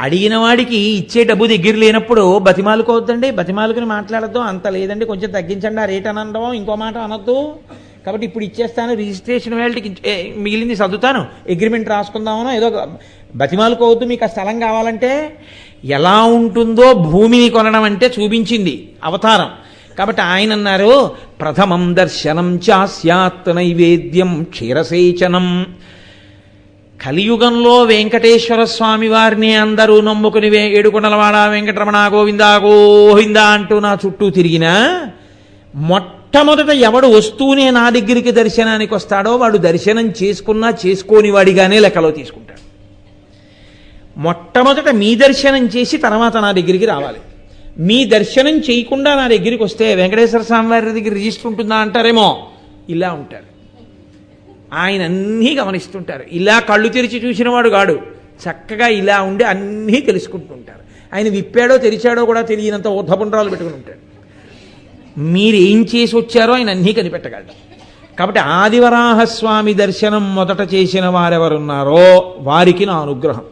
అడిగిన వాడికి ఇచ్చే డబ్బు దగ్గర లేనప్పుడు బతిమాలుకోవద్దండి, బతిమాలుకుని మాట్లాడద్దు, అంత లేదండి కొంచెం తగ్గించండి ఆ రేట్ అని అనడం, ఇంకో మాట అనొద్దు. కాబట్టి ఇప్పుడు ఇచ్చేస్తాను, రిజిస్ట్రేషన్ వేళకి మిగిలింది చదువుతాను, అగ్రిమెంట్ రాసుకుందామనో ఏదో బతిమాలుకోవద్దు. మీకు ఆ స్థలం కావాలంటే ఎలా ఉంటుందో భూమిని కొనడం అంటే చూపించింది అవతారం. కాబట్టి ఆయన అన్నారు, ప్రథమం దర్శనం చాస్యాత్ నైవేద్యం క్షీరసేచనం. కలియుగంలో వెంకటేశ్వర స్వామి వారిని అందరూ నమ్ముకుని ఏడుకొండలవాడ వెంకటరమణ గోవిందా గోవిందా అంటూ నా చుట్టూ తిరిగినా మొట్టమొదట ఎవడు వస్తూనే నా దగ్గరికి దర్శనానికి వస్తాడో వాడు దర్శనం చేసుకున్నా చేసుకోని వాడిగానే లెక్కలో తీసుకుంటాడు. మొట్టమొదట మీ దర్శనం చేసి తర్వాత నా దగ్గరికి రావాలి. మీ దర్శనం చేయకుండా నా దగ్గరికి వస్తే వెంకటేశ్వర స్వామి వారి దగ్గర రిజిస్టర్ ఉంటుందా అంటారేమో, ఇలా ఉంటారు ఆయన, అన్నీ గమనిస్తుంటారు. ఇలా కళ్ళు తెరిచి చూసినవాడు కాడు, చక్కగా ఇలా ఉండి అన్నీ తెలుసుకుంటుంటారు. ఆయన విప్పాడో తెరిచాడో కూడా తెలియనంత ఊర్ధపుండ్రాలు పెట్టుకుని ఉంటాడు. మీరు ఏం చేసి వచ్చారో ఆయన అన్నీ కనిపెట్టగలడు. కాబట్టి ఆదివరాహస్వామి దర్శనం మొదట చేసిన వారెవరున్నారో వారికి నా అనుగ్రహం.